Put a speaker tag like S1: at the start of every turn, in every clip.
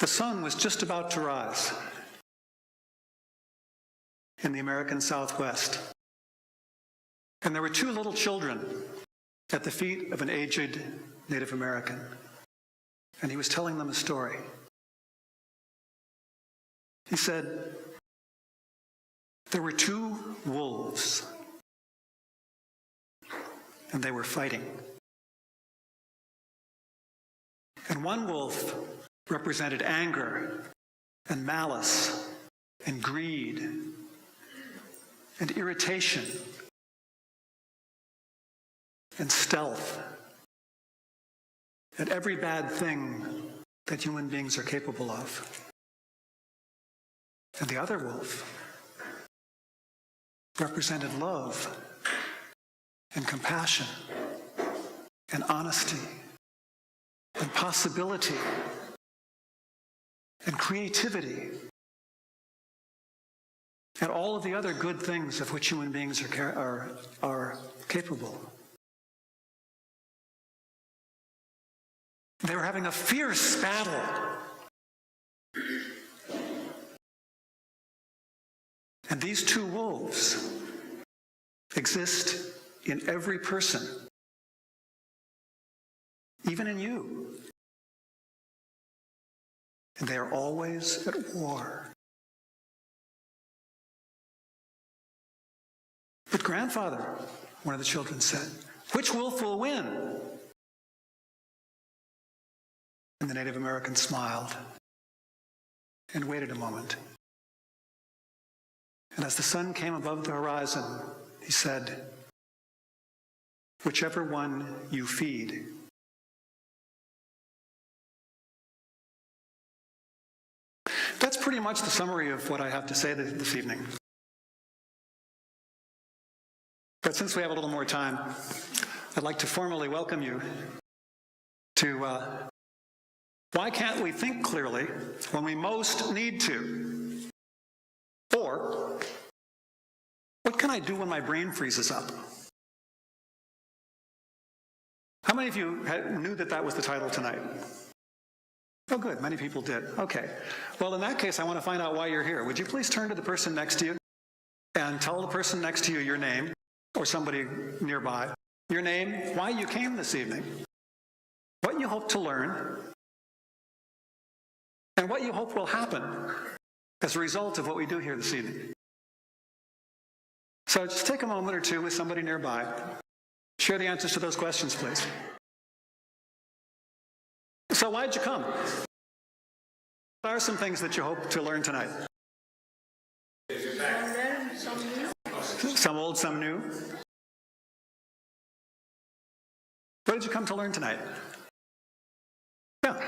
S1: The sun was just about to rise in the American Southwest. And there were two little children at the feet of an aged Native American. And he was telling them a story. He said, there were two wolves, and they were fighting. And one wolf represented anger and malice and greed and irritation and stealth and every bad thing that human beings are capable of. And the other wolf represented love and compassion and honesty and possibility and creativity and all of the other good things of which human beings are capable. They were having a fierce battle. And these two wolves exist in every person, even in you. And they are always at war. But grandfather, one of the children said, which wolf will win? And the Native American smiled and waited a moment. And as the sun came above the horizon, he said, whichever one you feed. That's pretty much the summary of what I have to say this evening. But since we have a little more time, I'd like to formally welcome you to why can't we think clearly when we most need to? Or, what can I do when my brain freezes up? How many of you knew that that was the title tonight? Oh, good. Many people did. Okay. Well, in that case, I want to find out why you're here. Would you please turn to the person next to you and tell the person next to you your name, or somebody nearby, your name, why you came this evening, what you hope to learn, and what you hope will happen as a result of what we do here this evening. So just take a moment or two with somebody nearby. Share the answers to those questions, please. So why'd you come? What are some things that you hope to learn tonight? Some old, some new. What did you come to learn tonight? Yeah.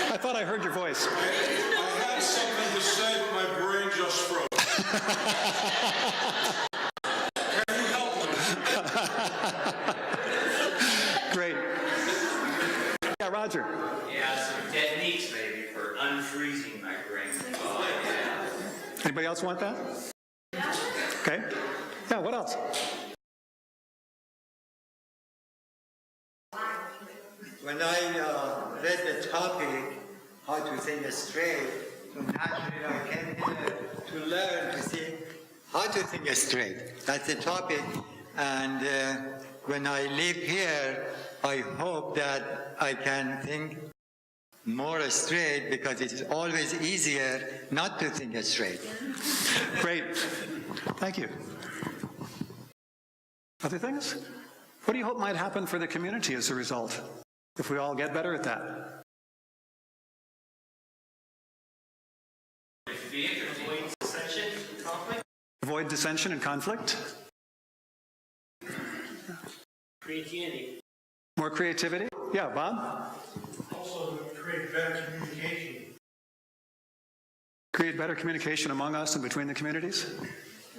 S1: I thought I heard your voice.
S2: I had something to say, but my brain just froze. Can you help me?
S1: Great. Yeah, Roger.
S3: Yeah, some techniques maybe for unfreezing my brain. Yeah.
S1: Anybody else want that? Okay. Yeah, what else?
S4: When I read the topic, how to think straight, so naturally I came here to learn to think how to think straight. That's the topic. And when I live here, I hope that I can think more straight, because it's always easier not to think straight.
S1: Great. Thank you. Other things? What do you hope might happen for the community as a result, if we all get better at that?
S3: Avoid dissension and conflict.
S1: Avoid dissension and conflict.
S3: Creativity.
S1: More creativity? Yeah, Bob?
S2: Also, create better communication.
S1: Create better communication among us and between the communities?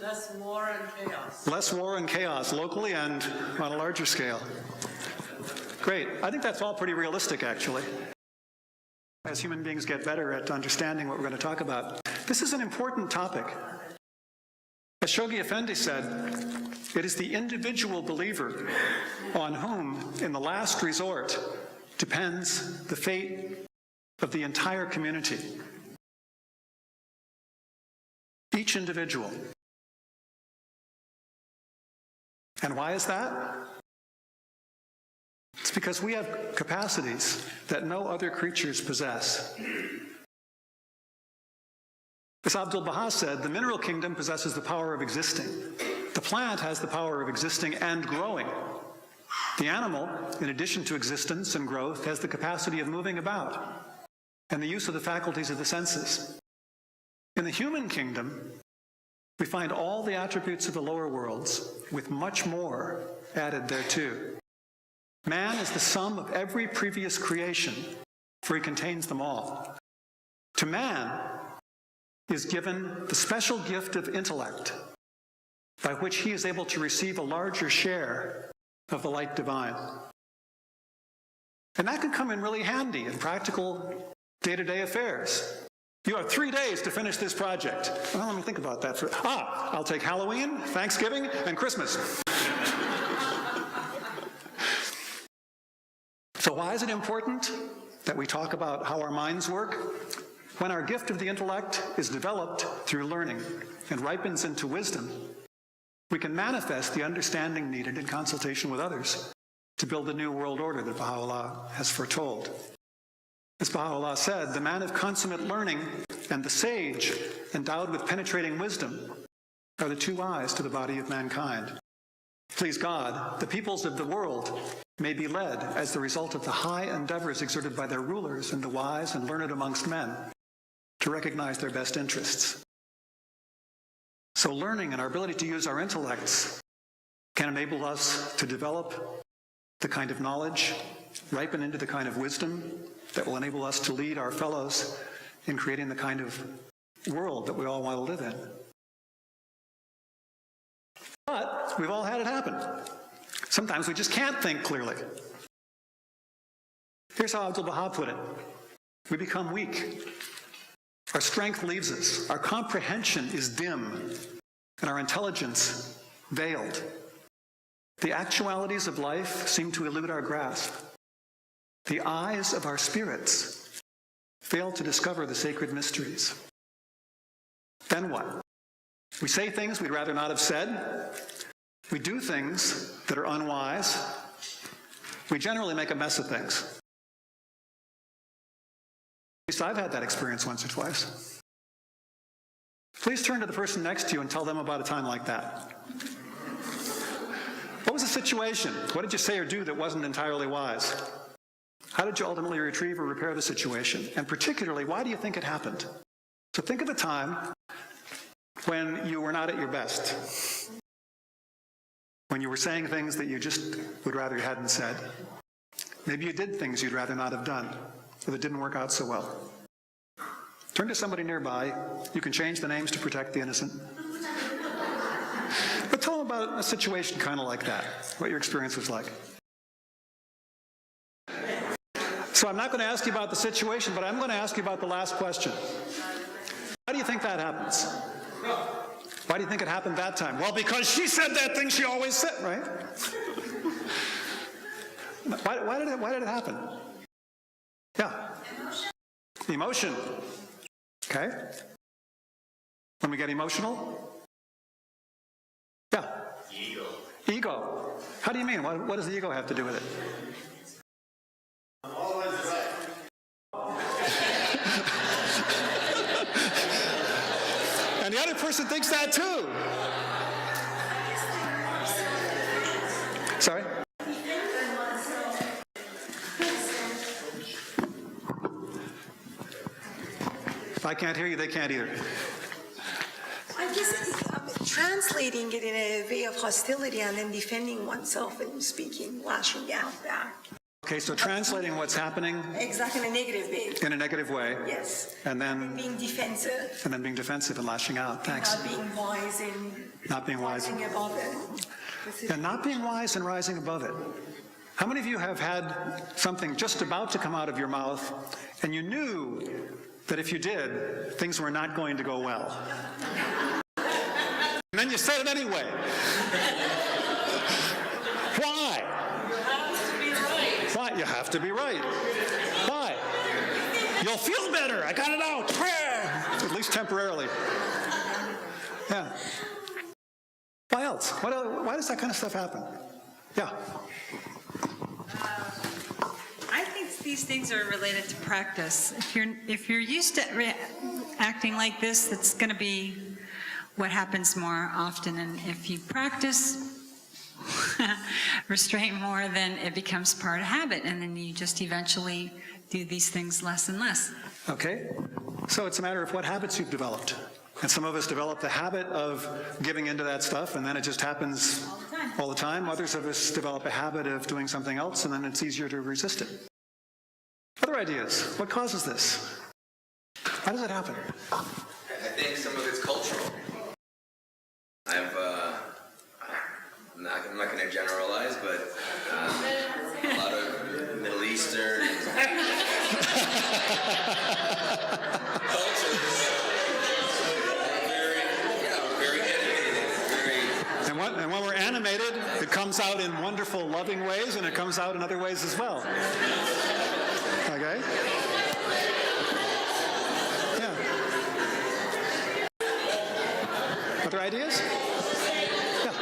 S5: Less war and chaos.
S1: Less war and chaos, locally and on a larger scale. Great. I think that's all pretty realistic, actually. As human beings get better at understanding what we're going to talk about. This is an important topic. As Shoghi Effendi said, it is the individual believer on whom, in the last resort, depends the fate of the entire community. Each individual. And why is that? It's because we have capacities that no other creatures possess. As Abdu'l-Baha said, the mineral kingdom possesses the power of existing. The plant has the power of existing and growing. The animal, in addition to existence and growth, has the capacity of moving about and the use of the faculties of the senses. In the human kingdom, we find all the attributes of the lower worlds with much more added thereto. Man is the sum of every previous creation, for he contains them all. To man is given the special gift of intellect, by which he is able to receive a larger share of the light divine. And that can come in really handy in practical day-to-day affairs. You have 3 days to finish this project. Well, let me think about that. I'll take Halloween, Thanksgiving, and Christmas. So why is it important that we talk about how our minds work? When our gift of the intellect is developed through learning and ripens into wisdom, we can manifest the understanding needed in consultation with others to build the new world order that Baha'u'llah has foretold. As Baha'u'llah said, the man of consummate learning and the sage endowed with penetrating wisdom are the two eyes to the body of mankind. Please God, the peoples of the world may be led as the result of the high endeavors exerted by their rulers and the wise and learned amongst men to recognize their best interests. So learning and our ability to use our intellects can enable us to develop the kind of knowledge, ripen into the kind of wisdom that will enable us to lead our fellows in creating the kind of world that we all want to live in. But we've all had it happen. Sometimes we just can't think clearly. Here's how Abdu'l-Baha put it. We become weak. Our strength leaves us. Our comprehension is dim, and our intelligence veiled. The actualities of life seem to elude our grasp. The eyes of our spirits fail to discover the sacred mysteries. Then what? We say things we'd rather not have said. We do things that are unwise. We generally make a mess of things. At least I've had that experience once or twice. Please turn to the person next to you and tell them about a time like that. What was the situation? What did you say or do that wasn't entirely wise? How did you ultimately retrieve or repair the situation? And particularly, why do you think it happened? So think of a time when you were not at your best, when you were saying things that you just would rather you hadn't said. Maybe you did things you'd rather not have done, or that didn't work out so well. Turn to somebody nearby. You can change the names to protect the innocent. But tell them about a situation kind of like that, what your experience was like. So I'm not going to ask you about the situation, but I'm going to ask you about the last question. Why do you think that happens? Why do you think it happened that time? Well, because she said that thing she always said, right? Why did it happen? Yeah. Emotion. Okay. When we get emotional? Yeah.
S3: Ego.
S1: Ego. How do you mean? What does the ego have to do with it? And the other person thinks that too. Sorry? If I can't hear you, they can't either.
S6: I guess translating it in a way of hostility and then defending oneself and speaking, lashing out back.
S1: Okay, so translating what's happening
S6: Exactly, in a negative way.
S1: in a negative way.
S6: Yes.
S1: And then
S6: Being defensive.
S1: and then being defensive and lashing out. Thanks.
S6: Not being wise and
S1: Not being wise.
S6: rising above it.
S1: And not being wise and rising above it. How many of you have had something just about to come out of your mouth and you knew that if you did, things were not going to go well? And then you said it anyway. Why?
S5: You have to be right.
S1: Why? You have to be right. Why? You'll feel better. I got it out. At least temporarily. Yeah. Why else? Why does that kind of stuff happen? Yeah.
S7: I think these things are related to practice. If you're used to acting like this, that's going to be what happens more often. And if you practice restraint more, then it becomes part of habit, and then you just eventually do these things less and less.
S1: Okay. So it's a matter of what habits you've developed. And some of us develop the habit of giving into that stuff, and then it just happens all the time. Others of us develop a habit of doing something else, and then it's easier to resist it. Other ideas? What causes this? How does it happen?
S8: I think some of it's cultural. I'm not going to generalize, but a lot of Middle Eastern cultures are very animated.
S1: And when we're animated, it comes out in wonderful, loving ways, and it comes out in other ways as well. Okay? Yeah. Other ideas? Yeah.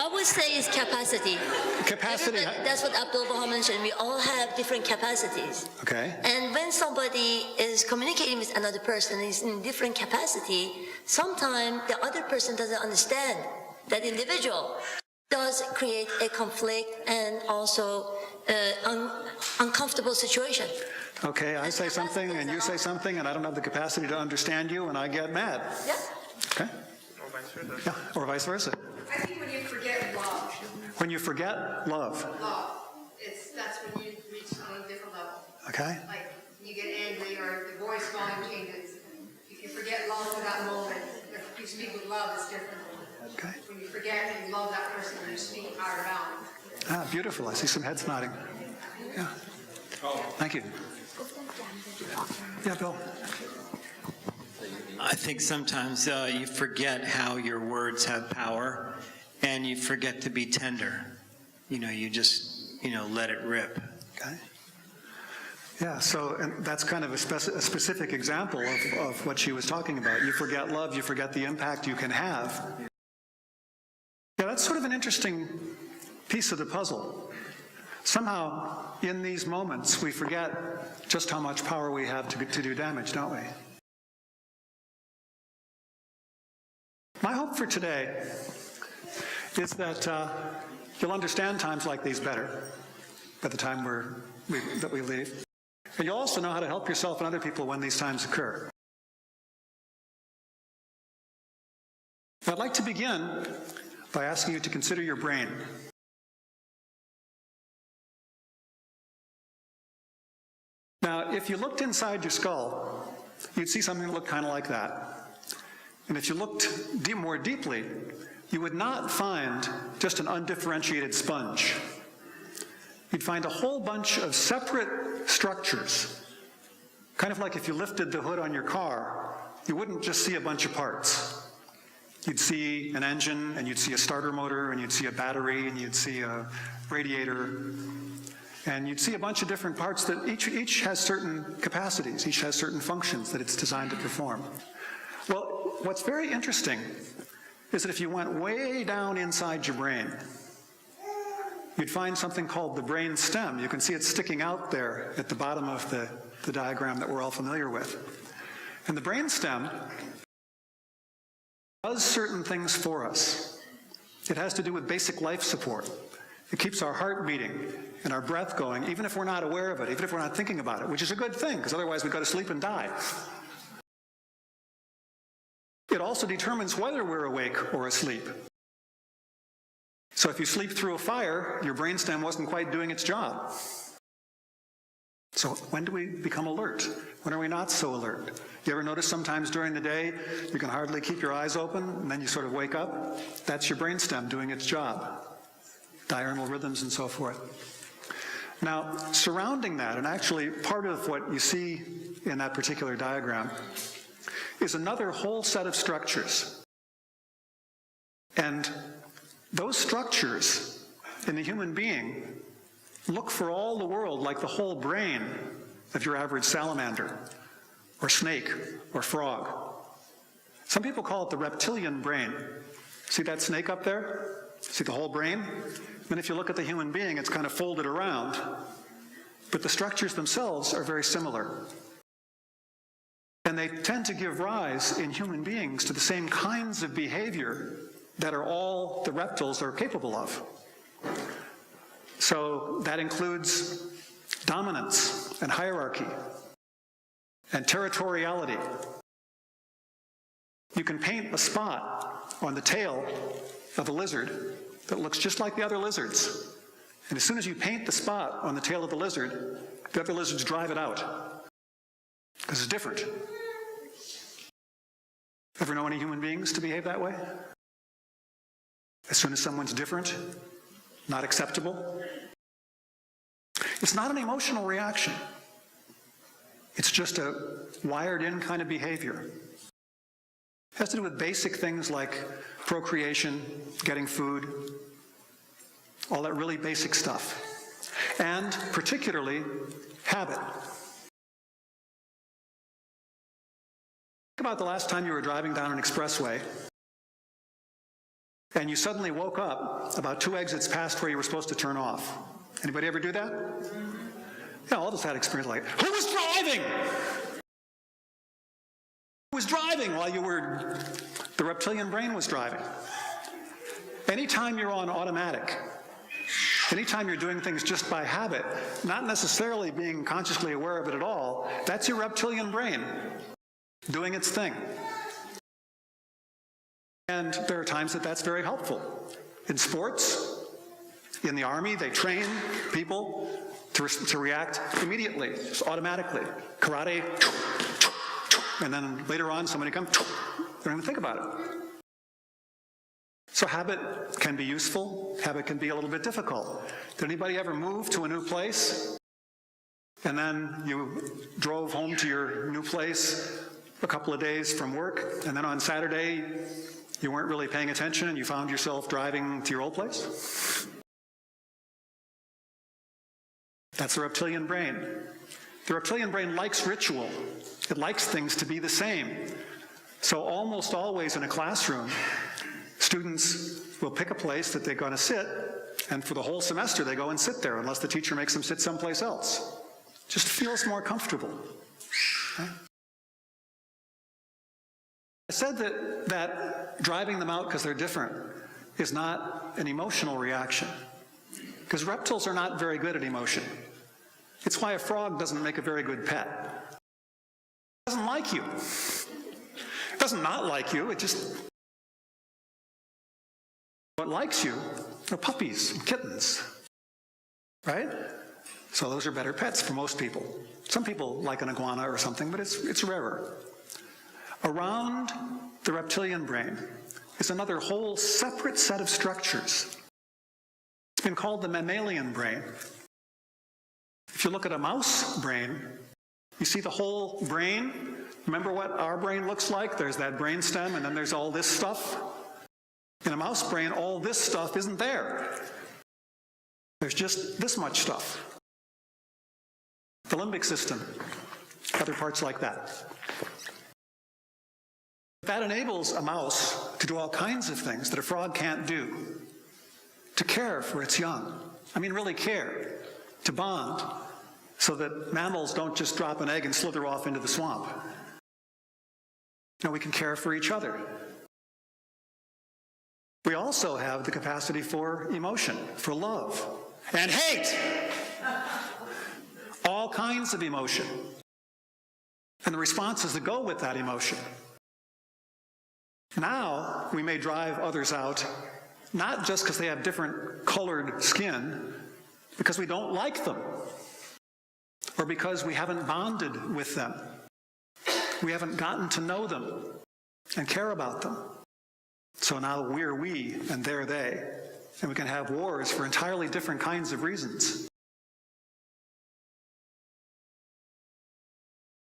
S9: I would say it's capacity.
S1: Capacity.
S9: That's what Abdul-Baha mentioned. We all have different capacities.
S1: Okay.
S9: And when somebody is communicating with another person is in different capacity, sometimes the other person doesn't understand that individual. Does create a conflict and also uncomfortable situation.
S1: Okay, I say something and you say something, and I don't have the capacity to understand you, and I get mad.
S9: Yeah.
S1: Okay? Or vice versa. Yeah, or vice versa.
S10: I think when you forget love,
S1: When you forget love.
S10: that's when you reach a different level.
S1: Okay?
S10: Like, you get angry or the voice volume changes. If you forget love for that moment, if you speak with love, it's different.
S1: Okay.
S10: When you forget and you love that person, you speak higher bound.
S1: Ah, beautiful. I see some heads nodding. Yeah. Thank you. Yeah, Bill.
S11: I think sometimes you forget how your words have power, and you forget to be tender. You just, let it rip.
S1: Okay. Yeah, so and that's kind of a specific example of what she was talking about. You forget love, you forget the impact you can have. Yeah, that's sort of an interesting piece of the puzzle. Somehow, in these moments, we forget just how much power we have to do damage, don't we? My hope for today is that you'll understand times like these better by the time that we leave. And you'll also know how to help yourself and other people when these times occur. I'd like to begin by asking you to consider your brain. Now, if you looked inside your skull, you'd see something that looked kind of like that. And if you looked more deeply, you would not find just an undifferentiated sponge. You'd find a whole bunch of separate structures. Kind of like if you lifted the hood on your car, you wouldn't just see a bunch of parts. You'd see an engine, and you'd see a starter motor, and you'd see a battery, and you'd see a radiator, and you'd see a bunch of different parts that each has certain capacities, each has certain functions that it's designed to perform. Well, what's very interesting is that if you went way down inside your brain, you'd find something called the brain stem. You can see it sticking out there at the bottom of the diagram that we're all familiar with. And the brain stem does certain things for us. It has to do with basic life support. It keeps our heart beating and our breath going, even if we're not aware of it, even if we're not thinking about it, which is a good thing, because otherwise we go to sleep and die. It also determines whether we're awake or asleep. So if you sleep through a fire, your brainstem wasn't quite doing its job. So when do we become alert? When are we not so alert? You ever notice sometimes during the day, you can hardly keep your eyes open, and then you sort of wake up? That's your brainstem doing its job. Diurnal rhythms and so forth. Now, surrounding that, and actually part of what you see in that particular diagram, is another whole set of structures. And those structures in the human being look for all the world like the whole brain of your average salamander, or snake, or frog. Some people call it the reptilian brain. See that snake up there? See the whole brain? And if you look at the human being, it's kind of folded around, but the structures themselves are very similar. And they tend to give rise in human beings to the same kinds of behavior that are all the reptiles are capable of. So that includes dominance and hierarchy and territoriality. You can paint a spot on the tail of a lizard that looks just like the other lizards. And as soon as you paint the spot on the tail of the lizard, the other lizards drive it out, because it's different. Ever know any human beings to behave that way? As soon as someone's different, not acceptable? It's not an emotional reaction. It's just a wired-in kind of behavior. It has to do with basic things like procreation, getting food, all that really basic stuff. And particularly, habit. Think about the last time you were driving down an expressway and you suddenly woke up about 2 exits past where you were supposed to turn off. Anybody ever do that? Yeah, all of us had experience like, who was driving? Who was driving while the reptilian brain was driving? Anytime you're on automatic, anytime you're doing things just by habit, not necessarily being consciously aware of it at all, that's your reptilian brain doing its thing. And there are times that that's very helpful. In sports, in the Army, they train people to react immediately, just automatically. Karate, and then later on somebody comes, they don't even think about it. So habit can be useful, habit can be a little bit difficult. Did anybody ever move to a new place and then you drove home to your new place a couple of days from work, and then on Saturday you weren't really paying attention and you found yourself driving to your old place? That's the reptilian brain. The reptilian brain likes ritual. It likes things to be the same. So almost always in a classroom, students will pick a place that they're going to sit, and for the whole semester they go and sit there unless the teacher makes them sit someplace else. Just feels more comfortable. Okay? I said that driving them out because they're different is not an emotional reaction, because reptiles are not very good at emotion. It's why a frog doesn't make a very good pet. It doesn't like you. It doesn't not like you, it just... What likes you are puppies and kittens, right? So those are better pets for most people. Some people like an iguana or something, but it's rarer. Around the reptilian brain is another whole separate set of structures. It's been called the mammalian brain. If you look at a mouse brain, you see the whole brain. Remember what our brain looks like? There's that brain stem, and then there's all this stuff. In a mouse brain, all this stuff isn't there. There's just this much stuff. The limbic system, other parts like that. That enables a mouse to do all kinds of things that a frog can't do. To care for its young. I mean, really care. To bond. So that mammals don't just drop an egg and slither off into the swamp. No, we can care for each other. We also have the capacity for emotion, for love, and hate. All kinds of emotion. And the responses that go with that emotion. Now, we may drive others out, not just because they have different colored skin, because we don't like them, or because we haven't bonded with them. We haven't gotten to know them and care about them. So now we're we and they're they, and we can have wars for entirely different kinds of reasons.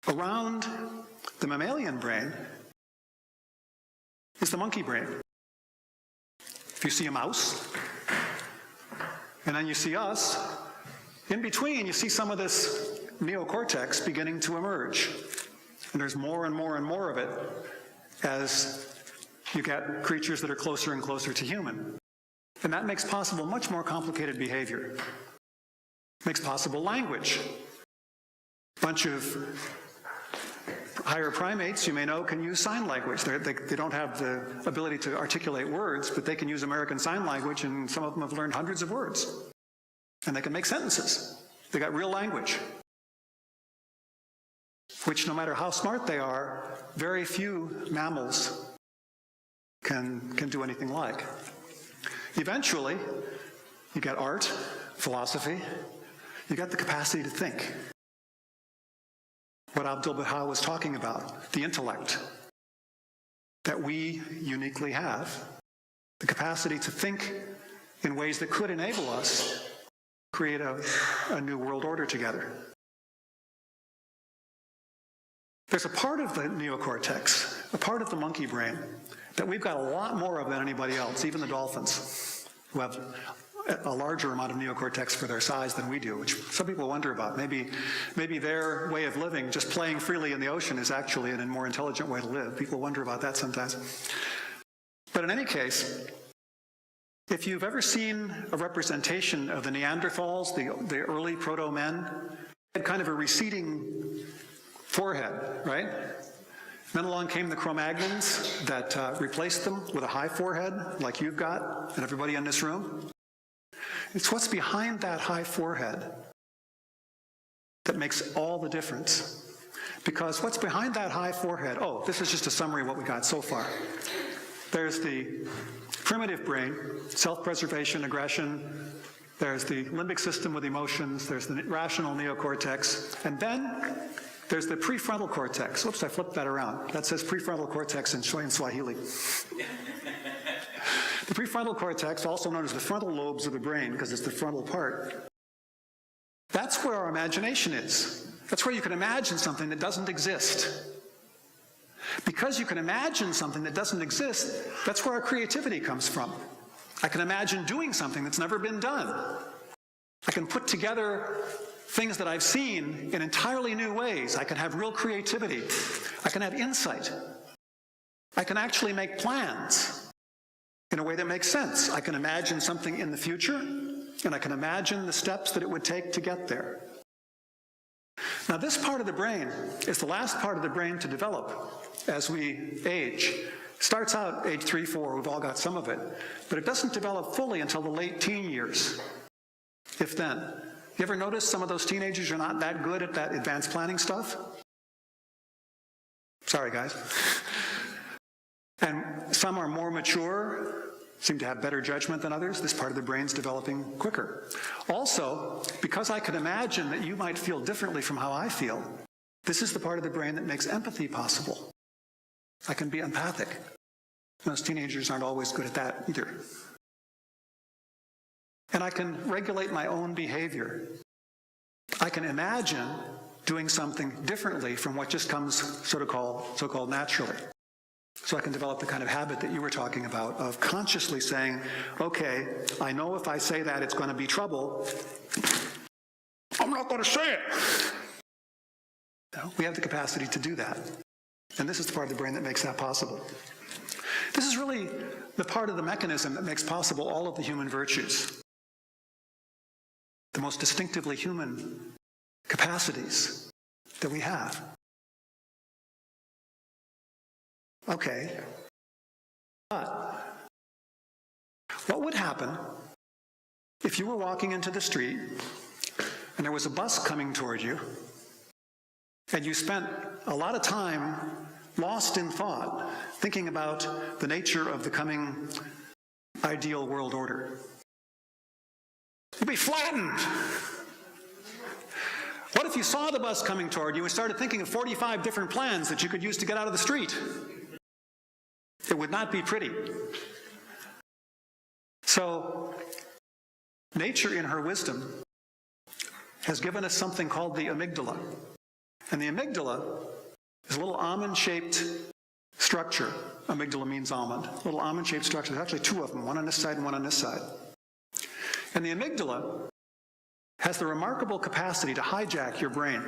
S1: Around the mammalian brain is the monkey brain. You see a mouse, and then you see us. In between, you see some of this neocortex beginning to emerge. And there's more and more and more of it as you get creatures that are closer and closer to human. And that makes possible much more complicated behavior. Makes possible language. A bunch of higher primates, you may know, can use sign language. They don't have the ability to articulate words, but they can use American Sign Language, and some of them have learned hundreds of words. And they can make sentences. They got real language, which no matter how smart they are, very few mammals can do anything like. Eventually, you get art, philosophy, you got the capacity to think. What Abdu'l-Baha was talking about, the intellect that we uniquely have, the capacity to think in ways that could enable us to create a new world order together. There's a part of the neocortex, a part of the monkey brain, that we've got a lot more of than anybody else, even the dolphins, who have a larger amount of neocortex for their size than we do, which some people wonder about. Maybe their way of living, just playing freely in the ocean, is actually a more intelligent way to live. People wonder about that sometimes. But in any case, if you've ever seen a representation of the Neanderthals, the early proto-men, they had kind of a receding forehead, right? Then along came the Cro-Magnons that replaced them with a high forehead, like you've got, and everybody in this room. It's what's behind that high forehead that makes all the difference. Because what's behind that high forehead, this is just a summary of what we got so far. There's the primitive brain, self-preservation, aggression. There's the limbic system with emotions. There's the rational neocortex. And then there's the prefrontal cortex. Whoops, I flipped that around. That says prefrontal cortex in Swahili. The prefrontal cortex, also known as the frontal lobes of the brain, because it's the frontal part, that's where our imagination is. That's where you can imagine something that doesn't exist. Because you can imagine something that doesn't exist, that's where our creativity comes from. I can imagine doing something that's never been done. I can put together things that I've seen in entirely new ways. I can have real creativity. I can have insight. I can actually make plans in a way that makes sense. I can imagine something in the future, and I can imagine the steps that it would take to get there. Now, this part of the brain is the last part of the brain to develop as we age. Starts out age 3, 4, we've all got some of it, but it doesn't develop fully until the late teen years, if then. You ever notice some of those teenagers are not that good at that advanced planning stuff? Sorry, guys. And some are more mature, seem to have better judgment than others. This part of the brain's developing quicker. Also, because I can imagine that you might feel differently from how I feel, this is the part of the brain that makes empathy possible. I can be empathic. Most teenagers aren't always good at that either. And I can regulate my own behavior. I can imagine doing something differently from what just comes so-called naturally. So I can develop the kind of habit that you were talking about of consciously saying, okay, I know if I say that it's going to be trouble. I'm not going to say it. No, we have the capacity to do that. And this is the part of the brain that makes that possible. This is really the part of the mechanism that makes possible all of the human virtues. The most distinctively human capacities that we have. Okay, but what would happen if you were walking into the street and there was a bus coming toward you and you spent a lot of time lost in thought thinking about the nature of the coming ideal world order? You'd be flattened. What if you saw the bus coming toward you and started thinking of 45 different plans that you could use to get out of the street? It would not be pretty. So, nature in her wisdom has given us something called the amygdala. And the amygdala is a little almond-shaped structure. Amygdala means almond. Little almond-shaped structure. There's actually two of them, one on this side and one on this side. And the amygdala has the remarkable capacity to hijack your brain.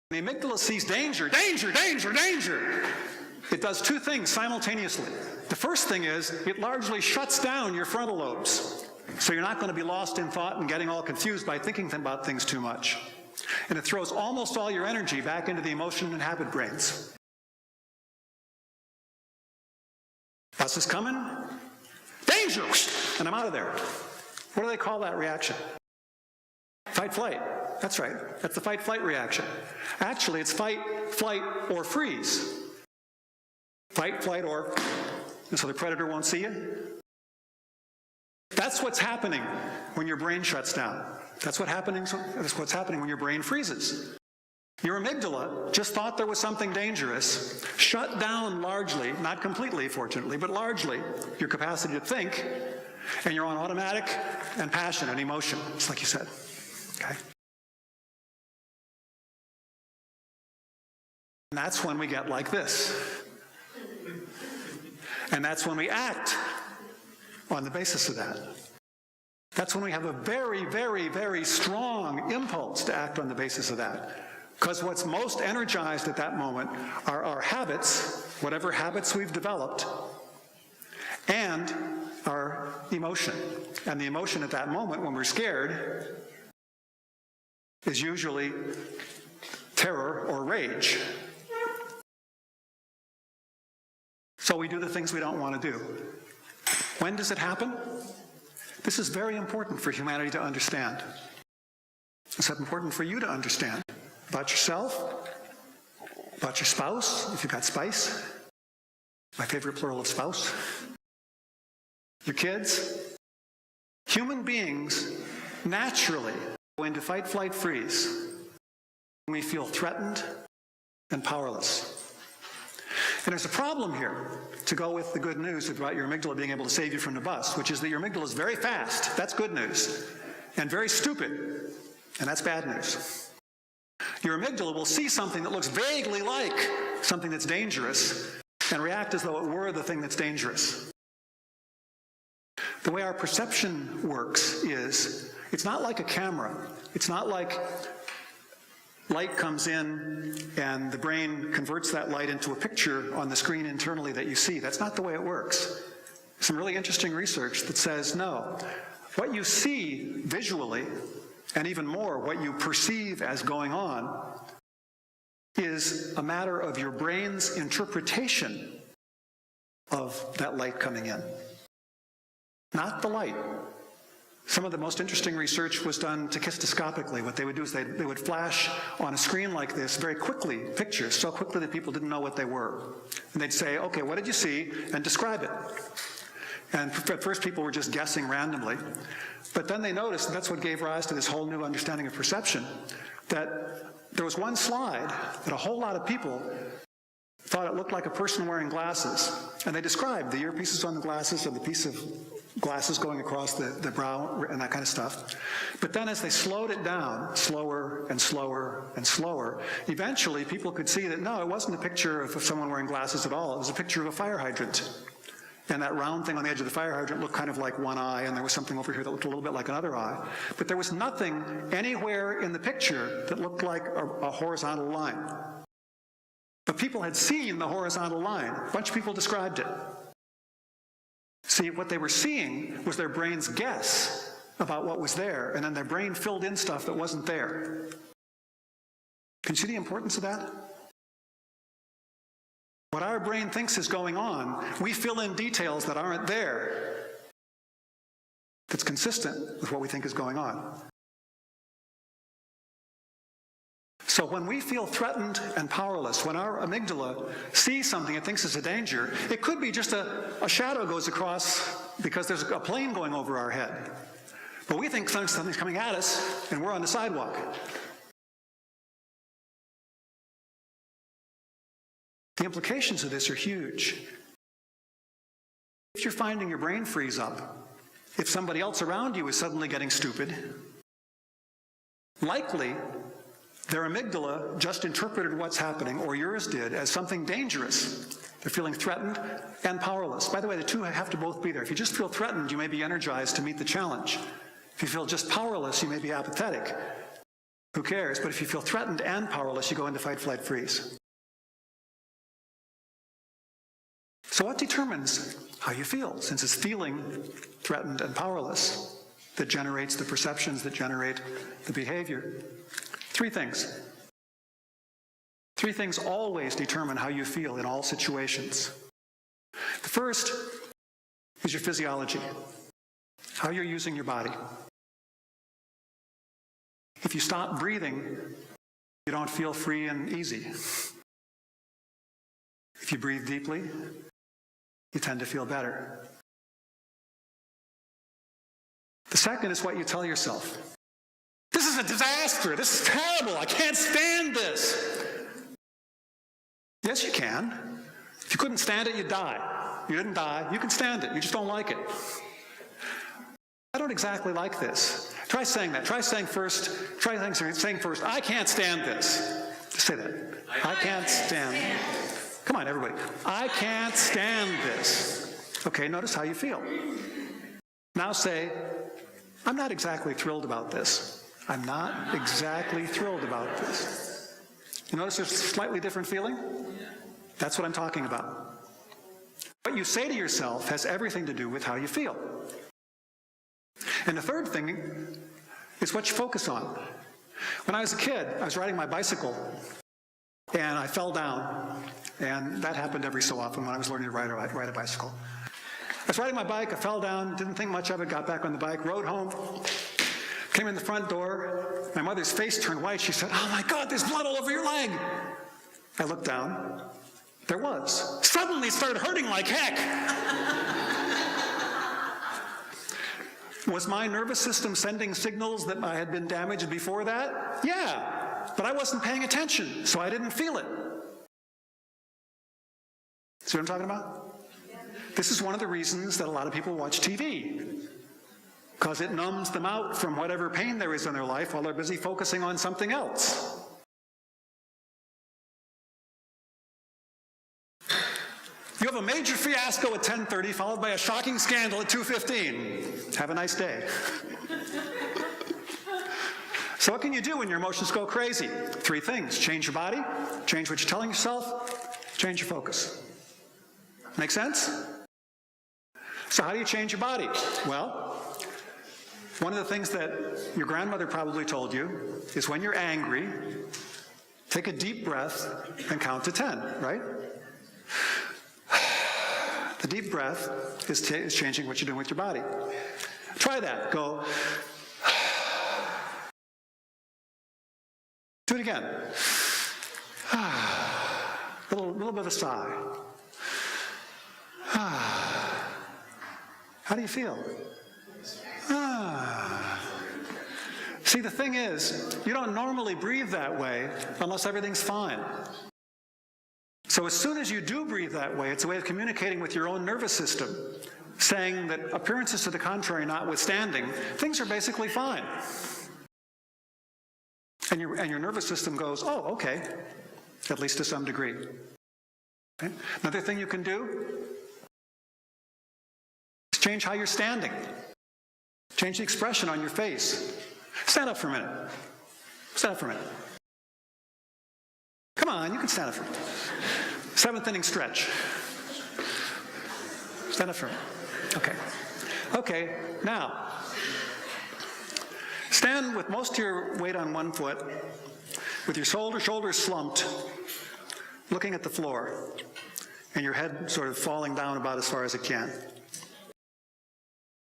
S1: The amygdala sees danger, danger, danger, danger. It does two things simultaneously. The first thing is it largely shuts down your frontal lobes. So you're not going to be lost in thought and getting all confused by thinking about things too much. And it throws almost all your energy back into the emotion and habit brains. Bus is coming. Danger! And I'm out of there. What do they call that reaction? Fight, flight. That's right. That's the fight, flight reaction. Actually, it's fight, flight, or freeze. Fight, flight, or... And so the predator won't see you. That's what's happening when your brain shuts down. That's what's happening when your brain freezes. Your amygdala just thought there was something dangerous, shut down largely, not completely, fortunately, but largely, your capacity to think, and you're on automatic and passion and emotion, just like you said. Okay? And that's when we get like this. And that's when we act on the basis of that. That's when we have a very, very, very strong impulse to act on the basis of that. Because what's most energized at that moment are our habits, whatever habits we've developed, and our emotion. And the emotion at that moment, when we're scared, is usually terror or rage. So we do the things we don't want to do. When does it happen? This is very important for humanity to understand. It's important for you to understand about yourself, about your spouse, if you've got spice. My favorite plural of spouse. Your kids. Human beings naturally go into fight, flight, freeze when we feel threatened and powerless. And there's a problem here, to go with the good news about your amygdala being able to save you from the bus, which is that your amygdala is very fast, that's good news, and very stupid, and that's bad news. Your amygdala will see something that looks vaguely like something that's dangerous and react as though it were the thing that's dangerous. The way our perception works is, it's not like a camera. It's not like light comes in and the brain converts that light into a picture on the screen internally that you see. That's not the way it works. Some really interesting research that says, no, what you see visually, and even more, what you perceive as going on, is a matter of your brain's interpretation of that light coming in, not the light. Some of the most interesting research was done tachistoscopically. What they would do is they would flash on a screen like this very quickly, pictures, so quickly that people didn't know what they were. And they'd say, okay, what did you see? And describe it. And at first people were just guessing randomly. But then they noticed, and that's what gave rise to this whole new understanding of perception, that there was one slide that a whole lot of people thought it looked like a person wearing glasses. And they described the earpieces on the glasses and the piece of glasses going across the brow and that kind of stuff. But then as they slowed it down, slower and slower and slower, eventually people could see that no, it wasn't a picture of someone wearing glasses at all. It was a picture of a fire hydrant. And that round thing on the edge of the fire hydrant looked kind of like one eye, and there was something over here that looked a little bit like another eye. But there was nothing anywhere in the picture that looked like a horizontal line. But people had seen the horizontal line. A bunch of people described it. See, what they were seeing was their brain's guess about what was there, and then their brain filled in stuff that wasn't there. Can you see the importance of that? What our brain thinks is going on, we fill in details that aren't there, that's consistent with what we think is going on. So when we feel threatened and powerless, when our amygdala sees something it thinks is a danger, it could be just a shadow goes across because there's a plane going over our head. But we think something's coming at us, and we're on the sidewalk. The implications of this are huge. If you're finding your brain freeze up, if somebody else around you is suddenly getting stupid, likely Their amygdala just interpreted what's happening, or yours did, as something dangerous. They're feeling threatened and powerless. By the way, the two have to both be there. If you just feel threatened, you may be energized to meet the challenge. If you feel just powerless, you may be apathetic. Who cares? But if you feel threatened and powerless, you go into fight, flight, freeze. So what determines how you feel? Since it's feeling threatened and powerless that generates the perceptions that generate the behavior. Three things. Three things always determine how you feel in all situations. The first is your physiology, how you're using your body. If you stop breathing, you don't feel free and easy. If you breathe deeply, you tend to feel better. The second is what you tell yourself. This is a disaster. This is terrible. I can't stand this. Yes, you can. If you couldn't stand it, you'd die. You didn't die. You can stand it. You just don't like it. I don't exactly like this. Try saying that. Try saying first, I can't stand this. Just say that. I can't stand. Come on, everybody. I can't stand this. Okay, notice how you feel. Now say, I'm not exactly thrilled about this. I'm not exactly thrilled about this. You notice there's a slightly different feeling? That's what I'm talking about. What you say to yourself has everything to do with how you feel. And the third thing is what you focus on. When I was a kid, I was riding my bicycle, and I fell down. And that happened every so often when I was learning to ride a bicycle. I was riding my bike, I fell down, didn't think much of it, got back on the bike, rode home, came in the front door. My mother's face turned white. She said, "Oh my God, there's blood all over your leg." I looked down. There was. Suddenly it started hurting like heck. Was my nervous system sending signals that I had been damaged before that? Yeah, but I wasn't paying attention, so I didn't feel it. See what I'm talking about? This is one of the reasons that a lot of people watch TV, because it numbs them out from whatever pain there is in their life while they're busy focusing on something else. You have a major fiasco at 10:30, followed by a shocking scandal at 2:15. Have a nice day. So what can you do when your emotions go crazy? Three things. Change your body, change what you're telling yourself, change your focus. Make sense? So how do you change your body? Well, one of the things that your grandmother probably told you is when you're angry, take a deep breath and count to 10, right? The deep breath is changing what you're doing with your body. Try that. Go. Do it again. Little bit of a sigh. How do you feel? See, the thing is, you don't normally breathe that way unless everything's fine. So as soon as you do breathe that way, it's a way of communicating with your own nervous system, saying that appearances to the contrary notwithstanding, things are basically fine. And your nervous system goes, oh, okay, at least to some degree. Okay? Another thing you can do is change how you're standing. Change the expression on your face. Stand up for a minute. Stand up for a minute. Come on, you can stand up for a minute. 7th inning stretch. Stand up for a minute. Okay. Okay, now, stand with most of your weight on one foot, with your shoulders slumped, looking at the floor, and your head sort of falling down about as far as it can.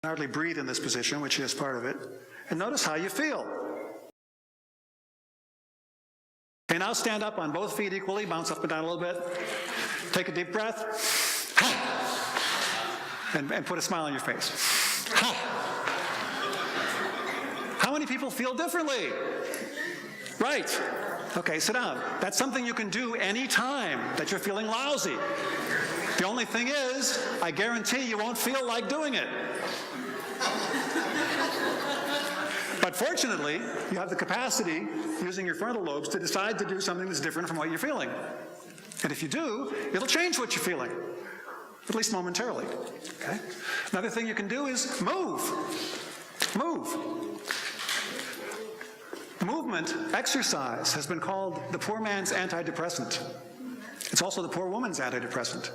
S1: Hardly breathe in this position, which is part of it. And notice how you feel. Okay, now stand up on both feet equally, bounce up and down a little bit. Take a deep breath. And put a smile on your face. How many people feel differently? Right. Okay, sit down. That's something you can do anytime that you're feeling lousy. The only thing is, I guarantee you won't feel like doing it. But fortunately, you have the capacity, using your frontal lobes, to decide to do something that's different from what you're feeling. And if you do, it'll change what you're feeling, at least momentarily. Okay? Another thing you can do is move. Move. Movement, exercise, has been called the poor man's antidepressant. It's also the poor woman's antidepressant.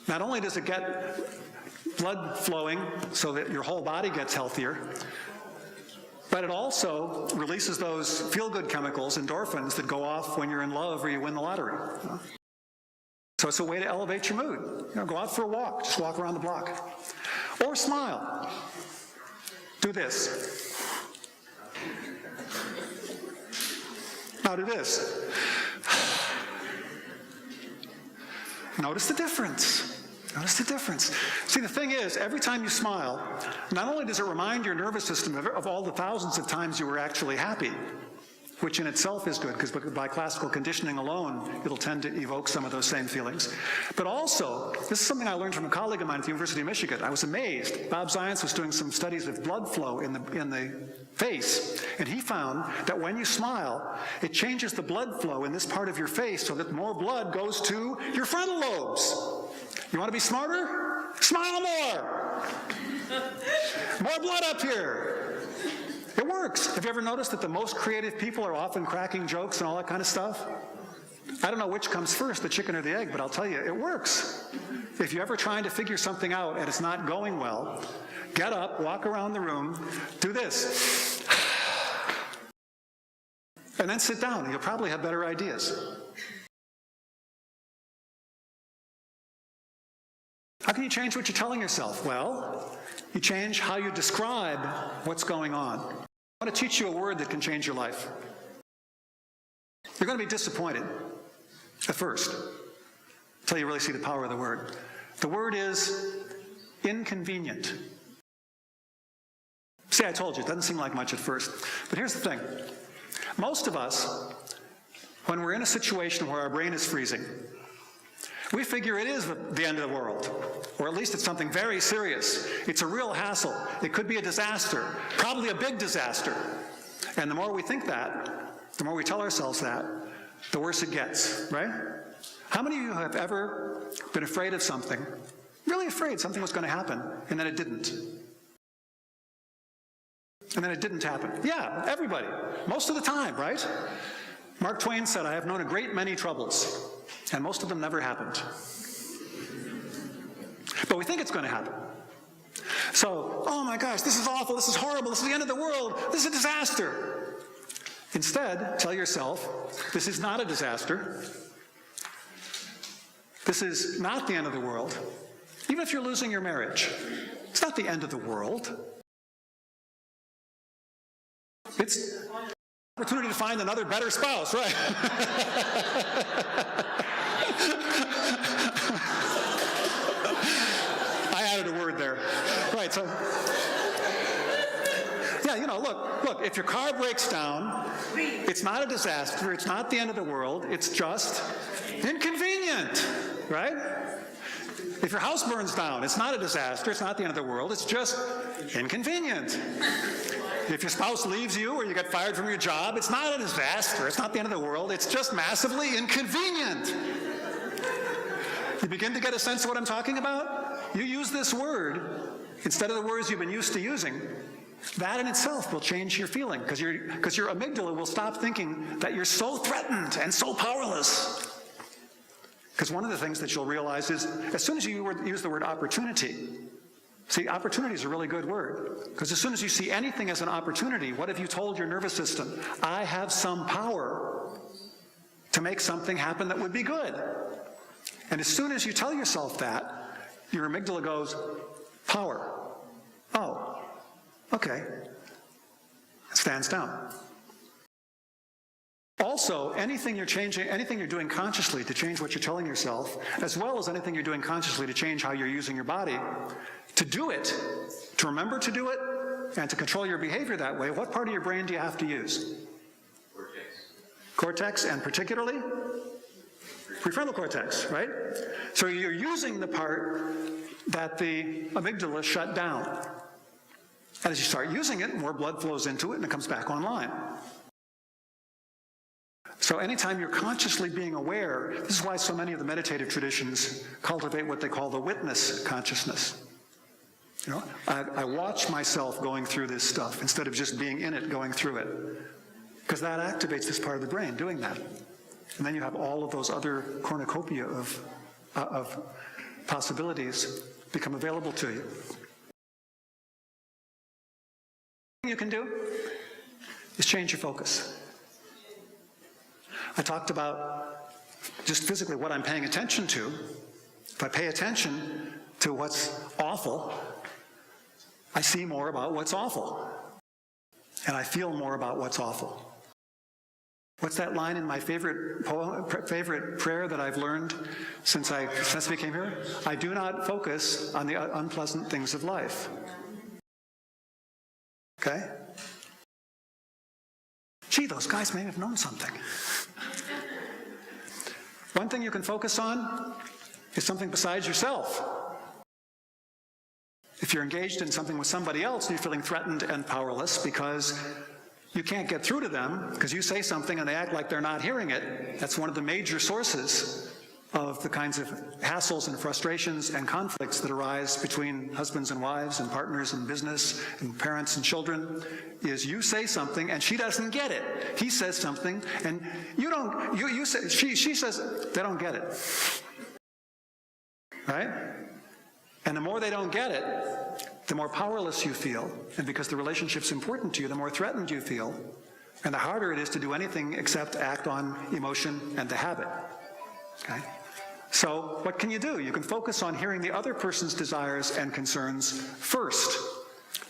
S1: Not only does it get blood flowing so that your whole body gets healthier, but it also releases those feel-good chemicals, endorphins, that go off when you're in love or you win the lottery. So it's a way to elevate your mood. Go out for a walk, just walk around the block. Or smile. Do this. Now do this. Notice the difference. Notice the difference. See, the thing is, every time you smile, not only does it remind your nervous system of all the thousands of times you were actually happy, which in itself is good, because by classical conditioning alone, it'll tend to evoke some of those same feelings. But also, this is something I learned from a colleague of mine at the University of Michigan. I was amazed. Bob Zients was doing some studies of blood flow in the face, and he found that when you smile, it changes the blood flow in this part of your face so that more blood goes to your frontal lobes. You want to be smarter? Smile more! More blood up here! It works. Have you ever noticed that the most creative people are often cracking jokes and all that kind of stuff? I don't know which comes first, the chicken or the egg, but I'll tell you, it works. If you're ever trying to figure something out and it's not going well, get up, walk around the room, do this. And then sit down, and you'll probably have better ideas. How can you change what you're telling yourself? Well, you change how you describe what's going on. I want to teach you a word that can change your life. You're going to be disappointed at first, until you really see the power of the word. The word is inconvenient. See, I told you, it doesn't seem like much at first. But here's the thing. Most of us, when we're in a situation where our brain is freezing, we figure it is the end of the world, or at least it's something very serious. It's a real hassle. It could be a disaster, probably a big disaster. And the more we think that, the more we tell ourselves that, the worse it gets, right? How many of you have ever been afraid of something, really afraid something was going to happen, and then it didn't? And then it didn't happen. Yeah, everybody. Most of the time, right? Mark Twain said, "I have known a great many troubles, and most of them never happened." But we think it's going to happen. So, oh my gosh, this is awful, this is horrible, this is the end of the world, this is a disaster. Instead, tell yourself, this is not a disaster. This is not the end of the world. Even if you're losing your marriage, it's not the end of the world. It's an opportunity to find another better spouse, right? I added a word there. Right, so, yeah, you know, look, if your car breaks down, it's not a disaster, it's not the end of the world, it's just inconvenient, right? If your house burns down, it's not a disaster, it's not the end of the world, it's just inconvenient. If your spouse leaves you or you get fired from your job, it's not a disaster, it's not the end of the world, it's just massively inconvenient. You begin to get a sense of what I'm talking about? You use this word instead of the words you've been used to using. That in itself will change your feeling, because your amygdala will stop thinking that you're so threatened and so powerless. Because one of the things that you'll realize is, as soon as you use the word opportunity, see, opportunity is a really good word, because as soon as you see anything as an opportunity, what have you told your nervous system? I have some power to make something happen that would be good. And as soon as you tell yourself that, your amygdala goes, power. Oh, okay. It stands down. Also, anything you're changing, anything you're doing consciously to change what you're telling yourself, as well as anything you're doing consciously to change how you're using your body, to do it, to remember to do it, and to control your behavior that way, what part of your brain do you have to use?
S3: Cortex.
S1: Cortex, and particularly? Prefrontal cortex, right? So you're using the part that the amygdala shut down. And as you start using it, more blood flows into it and it comes back online. So anytime you're consciously being aware, this is why so many of the meditative traditions cultivate what they call the witness consciousness. You know, I watch myself going through this stuff instead of just being in it, going through it. Because that activates this part of the brain doing that. And then you have all of those other cornucopia of possibilities become available to you. What you can do is change your focus. I talked about just physically what I'm paying attention to. If I pay attention to what's awful, I see more about what's awful. And I feel more about what's awful. What's that line in my favorite prayer that I've learned since I became here? I do not focus on the unpleasant things of life. Okay? Gee, those guys may have known something. One thing you can focus on is something besides yourself. If you're engaged in something with somebody else, you're feeling threatened and powerless because you can't get through to them because you say something and they act like they're not hearing it. That's one of the major sources of the kinds of hassles and frustrations and conflicts that arise between husbands and wives and partners in business and parents and children, is you say something and she doesn't get it. He says something and you say, she says, they don't get it. Right? And the more they don't get it, the more powerless you feel. And because the relationship's important to you, the more threatened you feel. And the harder it is to do anything except act on emotion and the habit. Okay? So what can you do? You can focus on hearing the other person's desires and concerns first.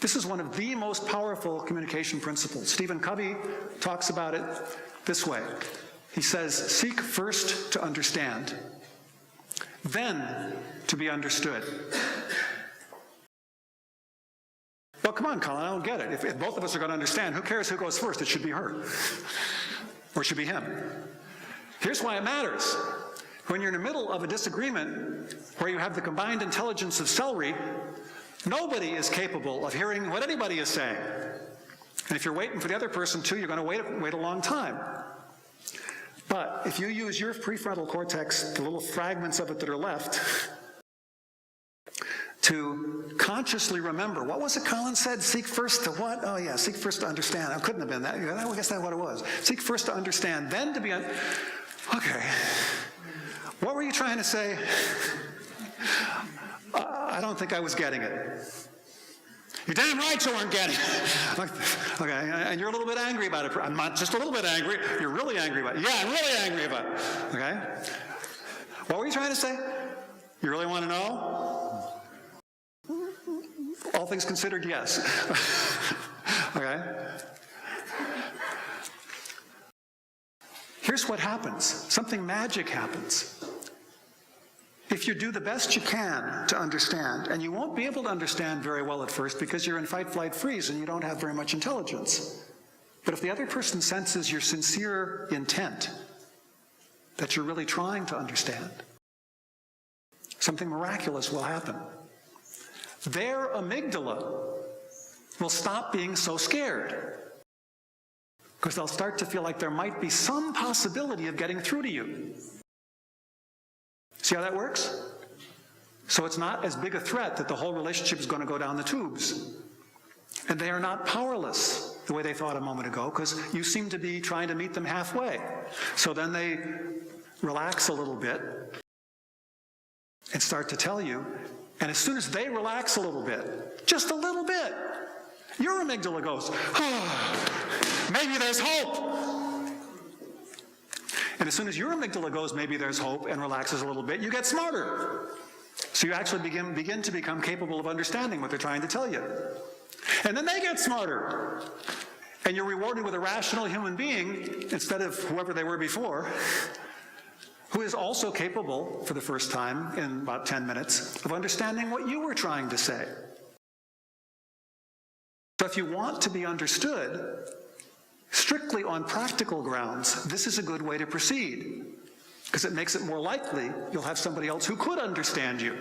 S1: This is one of the most powerful communication principles. Stephen Covey talks about it this way. He says, seek first to understand, then to be understood. Well, come on, Colin, I don't get it. If both of us are going to understand, who cares who goes first? It should be her. Or it should be him. Here's why it matters. When you're in the middle of a disagreement where you have the combined intelligence of celery, nobody is capable of hearing what anybody is saying. And if you're waiting for the other person too, you're going to wait a long time. But if you use your prefrontal cortex, the little fragments of it that are left, to consciously remember, what was it Colin said? Seek first to what? Oh yeah, seek first to understand. It couldn't have been that. I guess that's what it was. Seek first to understand, then to be okay. What were you trying to say? I don't think I was getting it. You're damn right you weren't getting it. Okay, and you're a little bit angry about it. I'm not just a little bit angry. You're really angry about it. Yeah, I'm really angry about it. Okay? What were you trying to say? You really want to know? All things considered, yes. Okay? Here's what happens. Something magic happens. If you do the best you can to understand, and you won't be able to understand very well at first because you're in fight, flight, freeze and you don't have very much intelligence. But if the other person senses your sincere intent, that you're really trying to understand, something miraculous will happen. Their amygdala will stop being so scared because they'll start to feel like there might be some possibility of getting through to you. See how that works? So it's not as big a threat that the whole relationship is going to go down the tubes. And they are not powerless the way they thought a moment ago because you seem to be trying to meet them halfway. So then they relax a little bit and start to tell you. And as soon as they relax a little bit, just a little bit, your amygdala goes, oh, maybe there's hope. And as soon as your amygdala goes, maybe there's hope, and relaxes a little bit, you get smarter. So you actually begin to become capable of understanding what they're trying to tell you. And then they get smarter. And you're rewarded with a rational human being instead of whoever they were before, who is also capable, for the first time in about 10 minutes, of understanding what you were trying to say. So if you want to be understood, strictly on practical grounds, this is a good way to proceed, because it makes it more likely you'll have somebody else who could understand you.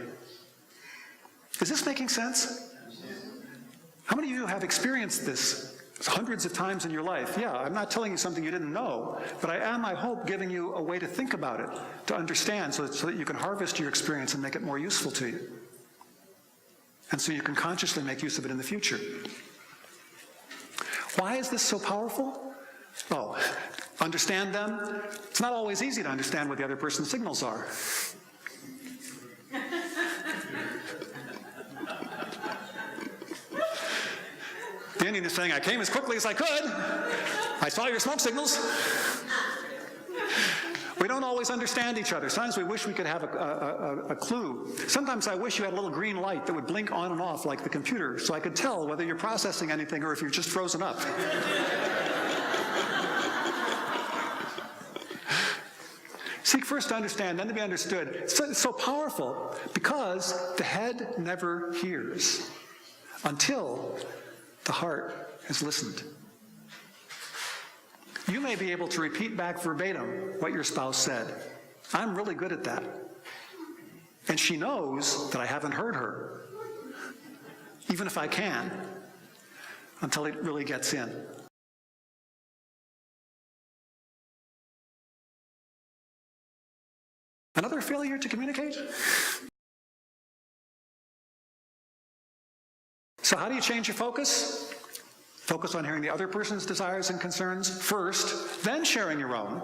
S1: Is this making sense? How many of you have experienced this hundreds of times in your life? Yeah, I'm not telling you something you didn't know, but I am, I hope, giving you a way to think about it, to understand, so that you can harvest your experience and make it more useful to you. And so you can consciously make use of it in the future. Why is this so powerful? Oh, understand them. It's not always easy to understand what the other person's signals are. The Indian is saying, I came as quickly as I could. I saw your smoke signals. We don't always understand each other. Sometimes we wish we could have a clue. Sometimes I wish you had a little green light that would blink on and off like the computer, so I could tell whether you're processing anything or if you're just frozen up. Seek first to understand, then to be understood. It's so powerful because the head never hears until the heart has listened. You may be able to repeat back verbatim what your spouse said. I'm really good at that. And she knows that I haven't heard her, even if I can, until it really gets in. Another failure to communicate? So how do you change your focus? Focus on hearing the other person's desires and concerns first, then sharing your own.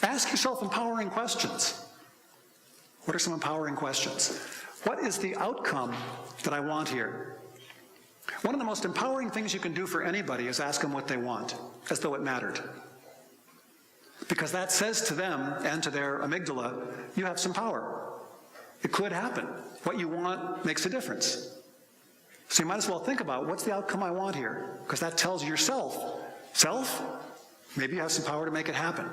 S1: Ask yourself empowering questions. What are some empowering questions? What is the outcome that I want here? One of the most empowering things you can do for anybody is ask them what they want, as though it mattered. Because that says to them and to their amygdala, you have some power. It could happen. What you want makes a difference. So you might as well think about, what's the outcome I want here? Because that tells yourself, self, maybe you have some power to make it happen.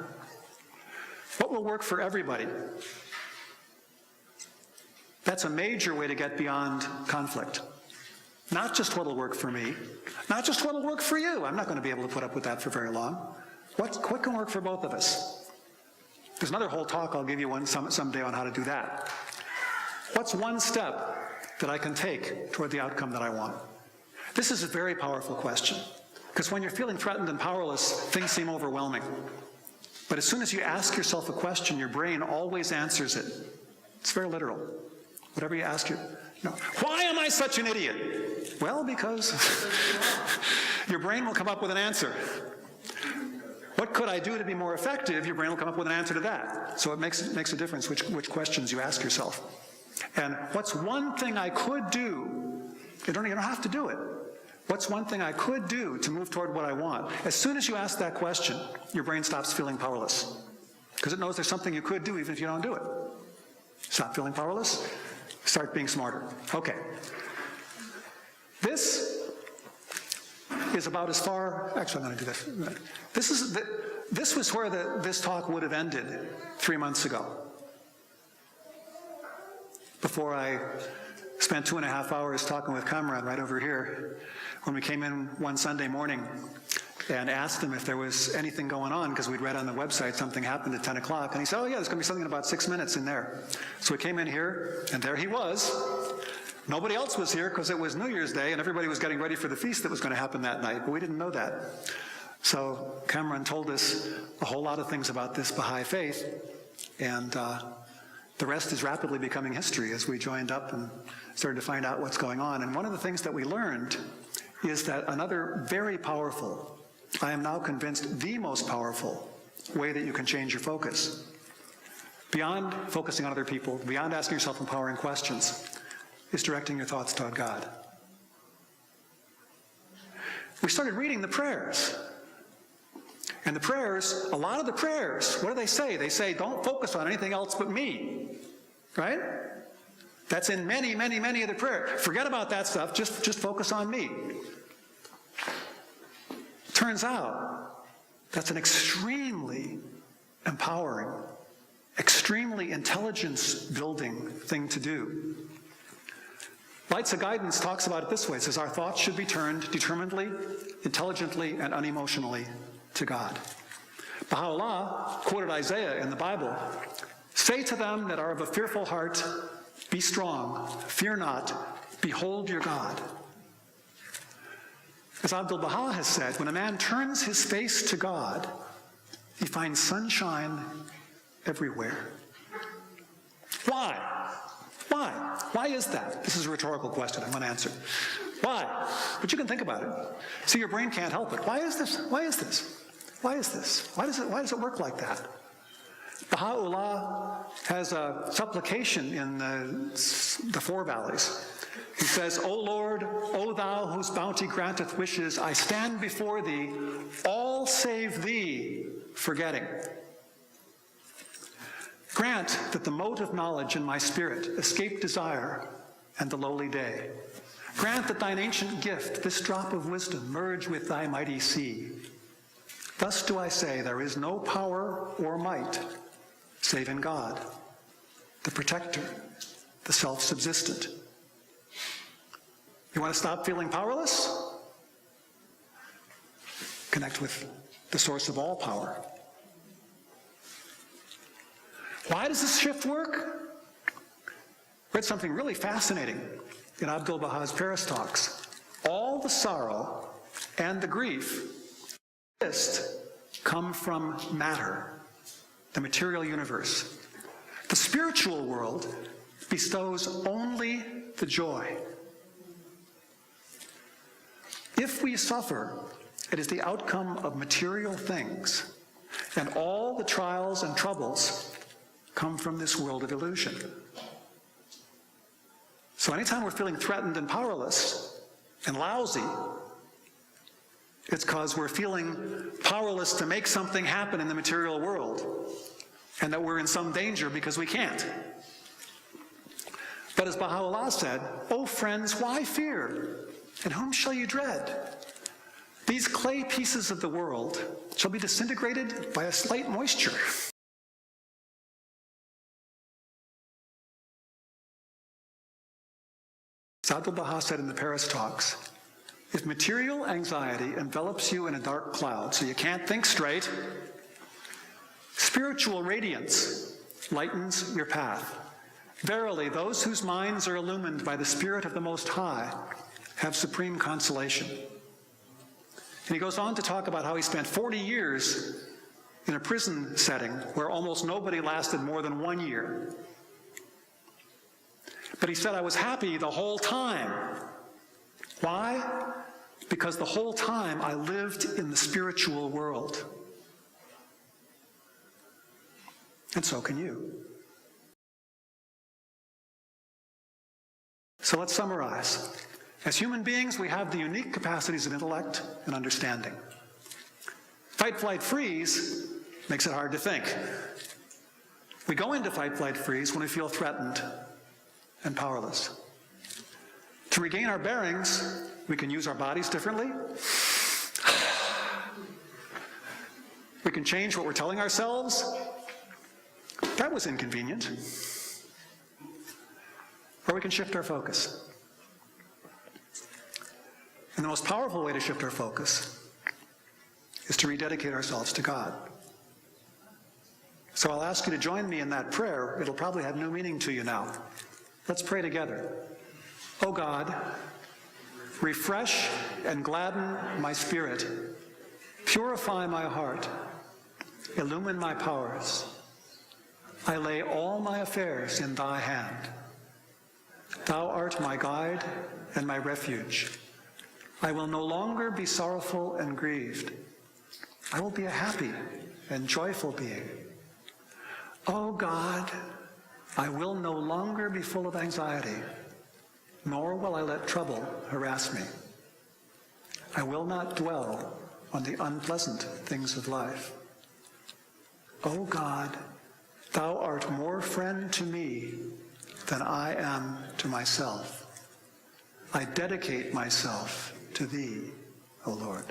S1: What will work for everybody? That's a major way to get beyond conflict. Not just what will work for me, not just what will work for you. I'm not going to be able to put up with that for very long. What can work for both of us? There's another whole talk I'll give you someday on how to do that. What's one step that I can take toward the outcome that I want? This is a very powerful question, because when you're feeling threatened and powerless, things seem overwhelming. But as soon as you ask yourself a question, your brain always answers it. It's very literal. Whatever you ask why am I such an idiot? Well, because your brain will come up with an answer. What could I do to be more effective? Your brain will come up with an answer to that. So it makes a difference which questions you ask yourself. And what's one thing I could do? You don't have to do it. What's one thing I could do to move toward what I want? As soon as you ask that question, your brain stops feeling powerless, because it knows there's something you could do even if you don't do it. Stop feeling powerless, start being smarter. Okay. This is about as far, actually I'm going to do this. This was where this talk would have ended 3 months ago, before I spent 2.5 hours talking with Kamran right over here when we came in one Sunday morning and asked him if there was anything going on, because we'd read on the website something happened at 10 o'clock, and he said, oh yeah, there's going to be something in about 6 minutes in there. So we came in here, and there he was. Nobody else was here because it was New Year's Day and everybody was getting ready for the feast that was going to happen that night, but we didn't know that. So Cameron told us a whole lot of things about this Baha'i faith, and the rest is rapidly becoming history as we joined up and started to find out what's going on. And one of the things that we learned is that another very powerful, I am now convinced the most powerful way that you can change your focus, beyond focusing on other people, beyond asking yourself empowering questions, is directing your thoughts toward God. We started reading the prayers. And the prayers, a lot of the prayers, what do they say? They say, don't focus on anything else but me, right? That's in many, many, many of the prayers. Forget about that stuff, just focus on me. Turns out, that's an extremely empowering, extremely intelligence-building thing to do. Lights of Guidance talks about it this way. It says, our thoughts should be turned determinedly, intelligently, and unemotionally to God. Baha'u'llah quoted Isaiah in the Bible, say to them that are of a fearful heart, be strong, fear not, behold your God. As Abdu'l-Baha has said, when a man turns his face to God, he finds sunshine everywhere. Why? Why? Why is that? This is a rhetorical question. I'm going to answer. Why? But you can think about it. See, your brain can't help it. Why is this? Why is this? Why is this? Why does it work like that? Baha'u'llah has a supplication in the Four Valleys. He says, O Lord, O thou whose bounty granteth wishes, I stand before thee, all save thee, forgetting. Grant that the mote of knowledge in my spirit escape desire and the lowly day. Grant that thine ancient gift, this drop of wisdom, merge with thy mighty sea. Thus do I say, there is no power or might save in God, the protector, the self-subsistent. You want to stop feeling powerless? Connect with the source of all power. Why does this shift work? Read something really fascinating in Abdu'l-Baha's Paris talks. All the sorrow and the grief come from matter, the material universe. The spiritual world bestows only the joy. If we suffer, it is the outcome of material things, and all the trials and troubles come from this world of illusion. So anytime we're feeling threatened and powerless and lousy, it's because we're feeling powerless to make something happen in the material world, and that we're in some danger because we can't. But as Baha'u'llah said, O friends, why fear? And whom shall you dread? These clay pieces of the world shall be disintegrated by a slight moisture. Abdu'l-Baha said in the Paris talks, if material anxiety envelops you in a dark cloud so you can't think straight, spiritual radiance lightens your path. Verily, those whose minds are illumined by the Spirit of the Most High have supreme consolation. And he goes on to talk about how he spent 40 years in a prison setting where almost nobody lasted more than 1 year. But he said, I was happy the whole time. Why? Because the whole time I lived in the spiritual world. And so can you. So let's summarize. As human beings, we have the unique capacities of intellect and understanding. Fight, flight, freeze makes it hard to think. We go into fight, flight, freeze when we feel threatened and powerless. To regain our bearings, we can use our bodies differently. We can change what we're telling ourselves. That was inconvenient. Or we can shift our focus. And the most powerful way to shift our focus is to rededicate ourselves to God. So I'll ask you to join me in that prayer. It'll probably have new meaning to you now. Let's pray together. O God, refresh and gladden my spirit. Purify my heart. Illumine my powers. I lay all my affairs in thy hand. Thou art my guide and my refuge. I will no longer be sorrowful and grieved. I will be a happy and joyful being. O God, I will no longer be full of anxiety, nor will I let trouble harass me. I will not dwell on the unpleasant things of life. O God, thou art more friend to me than I am to myself. I dedicate myself to thee, O Lord.